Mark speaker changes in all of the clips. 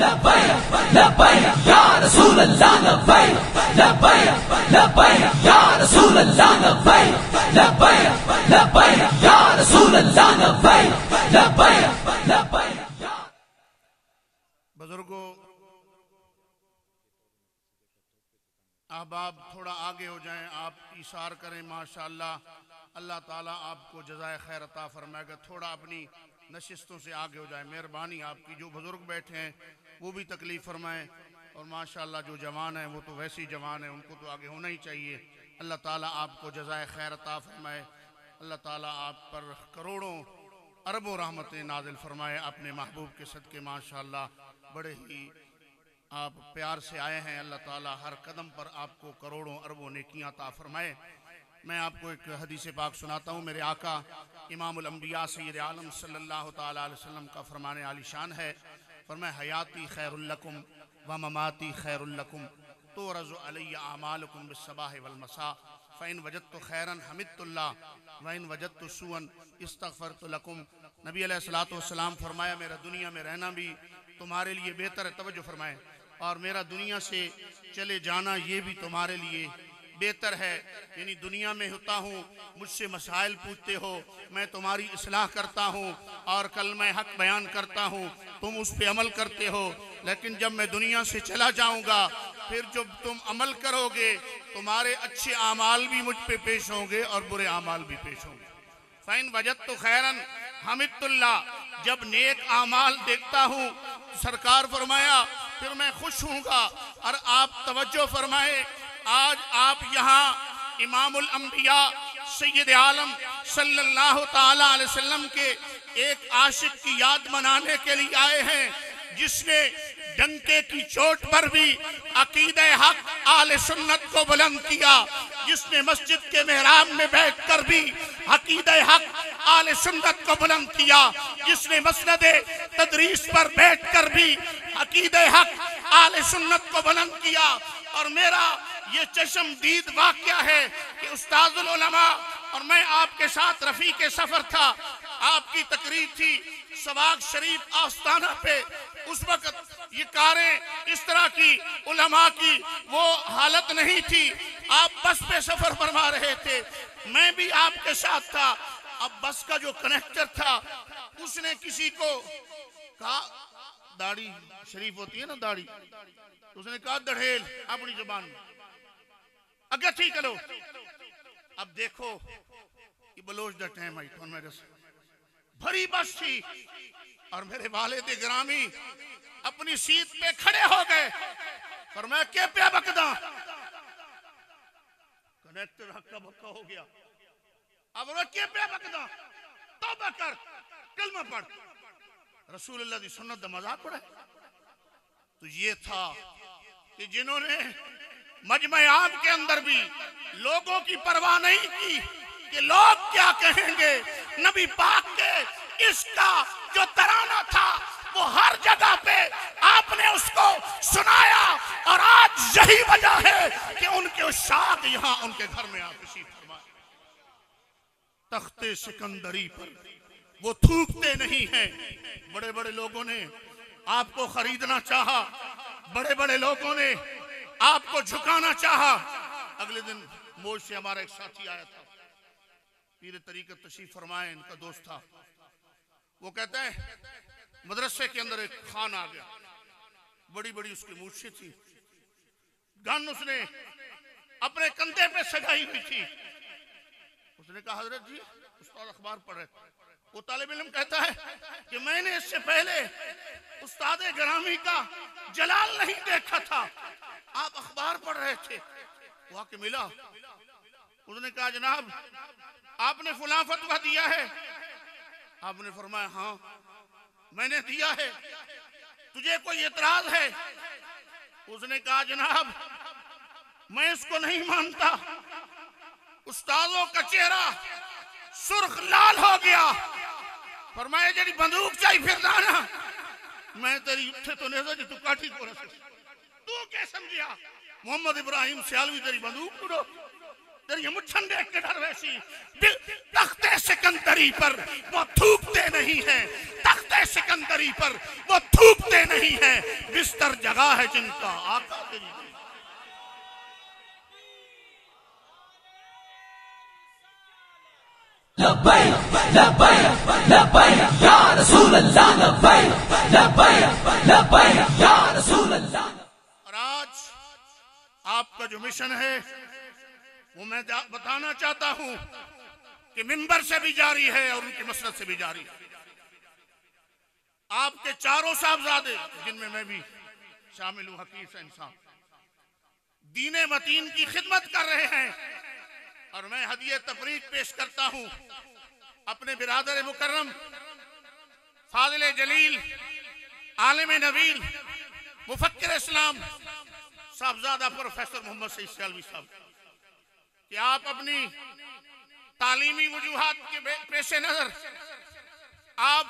Speaker 1: लब्बैक लब्बैक या रसूल अल्लाह लब्बैक लब्बैक लब्बैक या रसूल अल्लाह लब्बैक लब्बैक लब्बैक या रसूल अल्लाह लब्बैक लब्बैक लब्बैक।
Speaker 2: बुजुर्गों, अब आप थोड़ा आगे हो जाएं, आप इशार करें माशाअल्लाह। अल्लाह ताला आपको जज़ाए खैर अता फरमाएगा। थोड़ा अपनी नशिस्तों से आगे हो जाए, मेहरबानी आपकी। जो बुजुर्ग बैठे हैं वो भी तकलीफ फरमाएं, और माशाअल्लाह जो जवान हैं वो तो वैसे ही जवान हैं, उनको तो आगे होना ही चाहिए। अल्लाह ताला आपको जज़ाए खैर अता फरमाए। अल्लाह ताला आप पर करोड़ों अरबों रहमतें नाजिल फरमाए अपने महबूब के सदके। माशाअल्लाह बड़े ही आप प्यार से आए हैं। अल्लाह ताला हर कदम पर आपको करोड़ों अरबों नेकियां अता फरमाए। मैं आपको एक हदीस पाक सुनाता हूँ। मेरे आका इमामुल अंबिया सय्यद आलम सल्लल्लाहु ताला अलैहि वसल्लम का फरमाने आलिशान है। फरमाए हयाती खैरुल लकुम व ममाती खैरुल लकुम तुरज़ु अलैया आमालुकुम बिस्सबाह वल मसा फ़इन वजदतु खैरन हमिदतुल्लाह व इन वजदतु सुअन इस्तग़फ़रतु लकुम। नबी अलैहिस्सलातु वस्सलाम फरमाया मेरा दुनिया में रहना भी तुम्हारे लिए बेहतर है, तवज्जो फरमाए, और मेरा दुनिया से चले जाना ये भी तुम्हारे लिए बेहतर है। यानी दुनिया में होता हूँ, मुझसे मसाइल पूछते हो, मैं तुम्हारी इस्लाह करता हूँ और कलमा हक बयान करता हूँ, तुम उस पर अमल करते हो। लेकिन जब मैं दुनिया से चला जाऊँगा, फिर जब तुम अमल करोगे, तुम्हारे अच्छे आमाल भी मुझ पे पेश होंगे और बुरे आमाल भी पेश होंगे। फ़इन वजदतु खैरन हमिदतुल्लाह, जब नेक आमाल देखता हूँ सरकार फरमाया फिर मैं खुश हूँगा। और आप तवज्जो फरमाए, आज आप यहाँ इमामुल अंबिया सय्यद आलम सल्लल्लाहु ताला अलैहि वसल्लम के एक आशिक की याद मनाने के लिए आए हैं, जिसने डंके की चोट पर भी अकीदे हक आले सुन्नत को बुलंद किया, जिसने मस्जिद के मेहराब में बैठकर भी अकीदे हक आले सुन्नत को बुलंद किया, जिसने मसनदे तदरीस पर बैठकर भी अकीदे हक आले सुन्नत को बुलंद किया। और मेरा ये चश्मदीद वाक़या है कि उस्ताजुल उलमा और मैं आपके साथ रफ़ीक़े सफ़र था, आपकी तकरीर थी सवाग शरीफ आस्ताना पे। उस वक्त ये कारें इस तरह की उलमा की वो हालत नहीं थी, आप बस पे सफर फरमा रहे थे, मैं भी आपके साथ था। अब बस का जो कनेक्टर था उसने किसी को कहा, दाढ़ी शरीफ होती है ना दाढ़ी, उसने कहा दढ़ेल अपनी जुबान में, अगर ठीक लो। अब देखो ये बलोच द टाइम आई तो मेरे से भरी बस थी और मेरे वालिद गिरामी अपनी सीट पे खड़े हो गए, पर मैं के पे बकदा, कनेक्टर हक्का बक्का हो गया। अब मैं के पे बकदा, तौबा कर, कलमा पढ़, रसूलुल्लाह की सुन्नत का मजाक उड़ाए। तो ये था कि जिन्होंने मजमे आम के अंदर भी लोगों की परवाह नहीं की कि लोग क्या कहेंगे। नबी पाक के इसका जो तराना था वो हर जगह पे आपने उसको सुनाया, और आज यही वजह है कि उनके उस्ताद यहाँ उनके घर में आप तशरीफ फरमाए। तख्ते सिकंदरी पर वो थूकते नहीं हैं। बड़े बड़े लोगों ने आपको खरीदना चाहा, बड़े बड़े लोगों ने आपको झुकाना चाहा। अगले दिन मोज से हमारा एक साथी आया था, पीर तरीक़त तशरीफ फरमाए, इनका दोस्त था। वो कहता है मदरसे के अंदर एक खान आ गया, बड़ी बड़ी उसकी मूछें थी, गन उसने अपने कंधे पे सजाई हुई थी। उसने कहा हजरत जी उस्ताद अखबार पढ़ रहे। वो तालिब इल्म कहता है कि मैंने इससे पहले उस्ताद गिरामी का जलाल नहीं देखा था, आप अखबार पढ़ रहे थे। वो आके मिला, उसने कहा जनाब आपने फुला फतवा दिया है। आपने फरमाया हाँ मैंने दिया है, तुझे कोई एतराज है? उसने कहा जनाब मैं इसको नहीं मानता। उस्तादों का चेहरा सुर्ख लाल हो गया। फरमाया जड़ी बंदूक चाहिए फिर ना, मैं तेरी उठे तो नहीं जी तू काठी को रस, तू क्या समझिया मोहम्मद इब्राहिम सियालवी तेरी बंदूक उड़ो, तेरी मुच्छन देख के डर वैसी। तख्ते सिकंदरी पर वो थूकते नहीं हैं, तख्ते तख्ते सिकंदरी पर वो थूकते नहीं हैं, बिस्तर जगह है जिनका आका तेरी।
Speaker 1: लब्बैक लब्बैक लब्बैक या रसूल अल्लाह, लब्बैक लब्बैक लब्बैक या रसूल अल्लाह।
Speaker 2: और आज आपका जो मिशन है वो मैं बताना चाहता हूं कि मिंबर से भी जारी है और उनकी मसनद से भी जारी है। आपके चारों साहबजादे, जिनमें मैं भी शामिल हूं, हकीस इंसान, दीने मतीन की खिदमत कर रहे हैं। और मैं हदिये तफरीक पेश करता हूं अपने बिरादर मुकर्रम फाजिल जलील आलिम नबील मुफक्किर इस्लाम साहबजादा प्रोफेसर मोहम्मद सईद सियालवी साहब कि आप अपनी तालीमी वजूहात के पेश नजर आप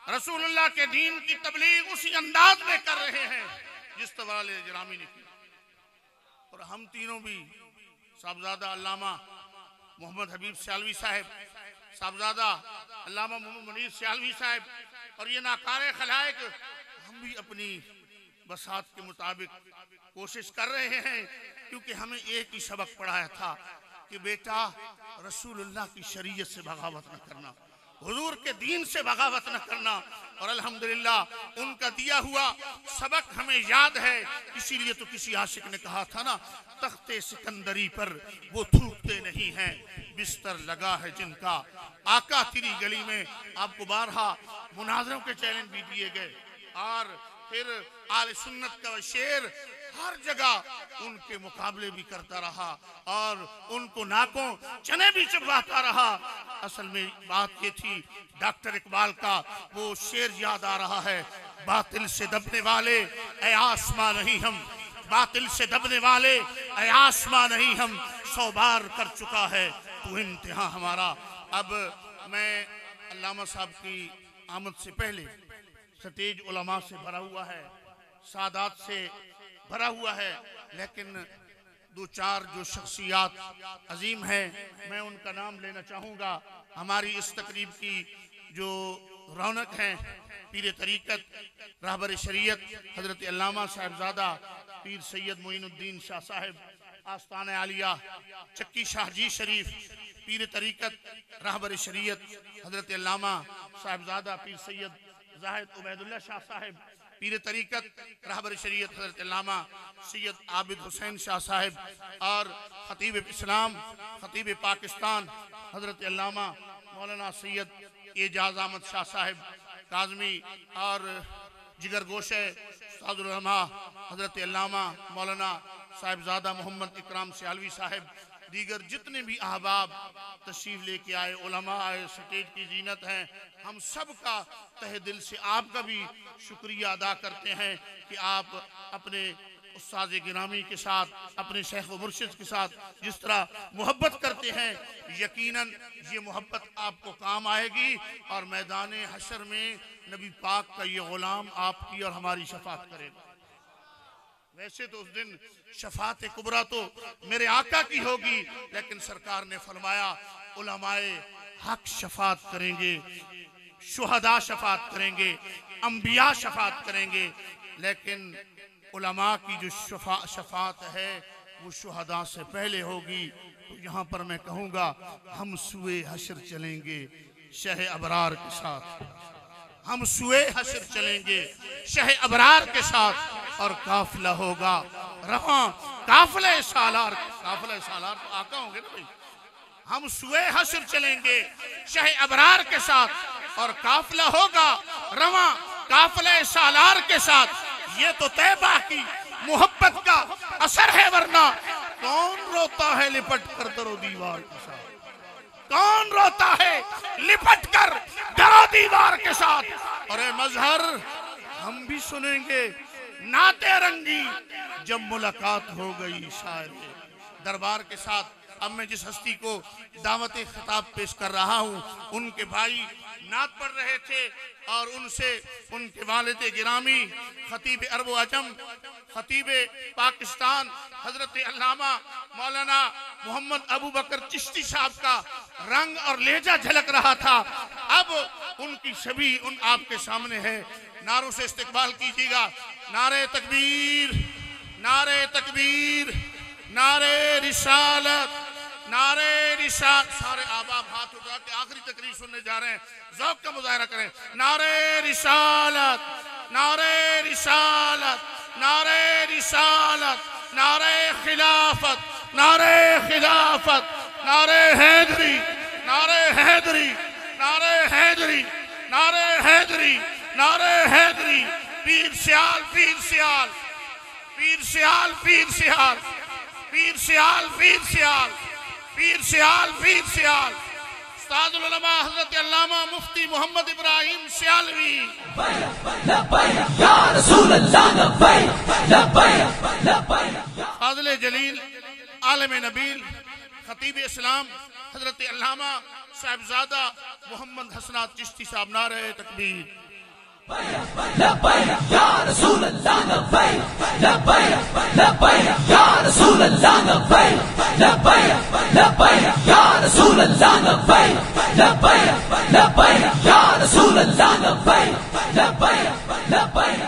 Speaker 2: रसूलुल्लाह के दीन की तबलीग उसी अंदाज में कर रहे हैं जिस तरह जरामी ने की। और हम तीनों भी साहबजादा अल्लामा मोहम्मद हबीब सियालवी साहब, साहबजादा अल्लामा मोहम्मद मुनीर सियालवी साहब और ये नाकारे खलाइक, हम भी अपनी बसात के मुताबिक कोशिश कर रहे हैं, क्योंकि हमें एक ही सबक पढ़ाया था कि बेटा रसूलुल्लाह की शरीयत से बगावत न करना, हुजूर के दीन से बगावत न करना। और अल्हम्दुलिल्लाह उनका दिया हुआ सबक हमें याद है। इसीलिए तो किसी आशिक ने कहा था ना, तख्ते सिकंदरी पर वो थूकते नहीं हैं, बिस्तर लगा है जिनका आका तेरी गली में। आपको बारहा मुनाजरों के चैलेंज भी दिए गए और फिर आले सुन्नत का शेर हर जगह उनके मुकाबले भी करता रहा और उनको नाकों चने भी चबाता रहा। असल में बात ये थी, डॉक्टर इकबाल का वो शेर याद आ रहा है, बातिल से दबने वाले ऐ आसमां नहीं हम, बातिल से दबने वाले ऐ आसमां नहीं हम, 100 बार कर चुका है तू इम्तिहान हमारा। अब मैं अल्लामा साहब की आमद से पहले स्टेज उलमा से भरा हुआ है, सादात से भरा हुआ है, लेकिन दो चार जो शख्सियात अजीम हैं मैं उनका नाम लेना चाहूँगा। हमारी इस तकरीब की जो रौनक हैं, पीर तरीक़त रहबर शरीयत हज़रत अल्लामा साहिबजादा पीर सैयद मोइनुद्दीन शाह साहिब आस्तान आलिया चक्की शाहजी शरीफ, पीर तरीक़त रहबर शरीयत हज़रत अल्लामा साहिबजादा पीर सैयद जाहिद उबैदुल्लाह शाह साहिब, पीर तरीक़त रहबर शरीयत हज़रत अल्लामा सैयद आबिद हुसैन शाह साहिब और खतीब इस्लाम खतीब पाकिस्तान हज़रत अल्लामा मौलाना सैयद एजाज अहमद शाह साहिब काज़मी और जिगर गोशे उस्तादुल उलमा हज़रत अल्लामा मौलाना साहिबजादा मोहम्मद इकराम सियालवी साहिब, दीगर जितने भी अहबाब तशरीफ लेके आए, उलमा आए, स्टेज की जीनत हैं, हम सब का तहे दिल से आपका भी शुक्रिया अदा करते हैं कि आप अपने उस्ताद गिरामी के साथ, अपने शेख व मुर्शिद के साथ जिस तरह मोहब्बत करते हैं, यकीनन ये मोहब्बत आपको काम आएगी और मैदान हशर में नबी पाक का ये गुलाम आपकी और हमारी शफात करेगा। वैसे तो उस दिन शफात कुबरा तो मेरे आका की होगी, लेकिन सरकार ने फरमाया उलमाए हक शफात करेंगे, शुहदा शफात करेंगे, अंबिया शफात करेंगे, लेकिन उलमा की जो शफात है वो शुहदा से पहले होगी। तो यहाँ पर मैं कहूँगा हम सुए हशर चलेंगे शह अबरार के साथ, हम सुए हशर चलेंगे शह अबरार के साथ और काफिला होगा रवा काफिले सालार तो आका होंगे ना भाई। हम सुए हशर चलेंगे शह अबरार के साथ और काफिला होगा रवा काफिले सालार के साथ। ये तो तैबा की मोहब्बत का असर है, वरना कौन रोता है लिपट कर दरो दीवार के साथ, कौन रोता है लिपट कर दरो दीवार के साथ। और मजहर हम भी सुनेंगे नाते रंगी जब मुलाकात हो गई शायर के दरबार के साथ। अब मैं जिस हस्ती को दावत खिताब पेश कर रहा हूँ, उनके भाई नात पढ़ रहे थे और उनसे उनके वालिद गिरामी खतीब अरब अजम खतीब पाकिस्तान हजरत अल्लामा मौलाना मोहम्मद अबू बकर चिश्ती साहब का रंग और लहजा झलक रहा था। अब उनकी छवि उन आपके सामने है। नारों से इस्तिकबाल कीजिएगा। नारे तकबीर, नारे तकबीर, नारे रिसालत, नारे रिसालत। सारे आबाब हाथ उठा के आखिरी तकरीर सुनने जा रहे हैं, ज़ौक़ का मुज़ाहरा करें। नारे रिसालत, नारे रिसालत, नारे रिसालत, नारे खिलाफत, नारे खिलाफत, नारे हैदरी, नारे हैदरी, नारे हैदरी, नारे हैदरी, नारे हैदरी। पीर सियाल, पीर सियाल, पीर सियाल, पीर सियाल, पीर सियाल, पीर सियाल, पीर सियाल, पीर सियाल। उस्तादुल उलमा हज़रत अल्लामा मुफ्ती मोहम्मद इब्राहिम सियालवी। फाज़िल जलील आलम नबील खतीब इस्लाम हज़रत अल्लामा साहिबजादा मोहम्मद हसनात चिश्ती साहब। नारे तकबीर।
Speaker 1: लब्बैक या रसूल अल्लाह लब्बैक, लब्बैक लब्बैक या रसूल अल्लाह लब्बैक, लब्बैक लब्बैक या रसूल अल्लाह लब्बैक, लब्बैक लब्बैक या रसूल अल्लाह लब्बैक, लब्बैक लब्बैक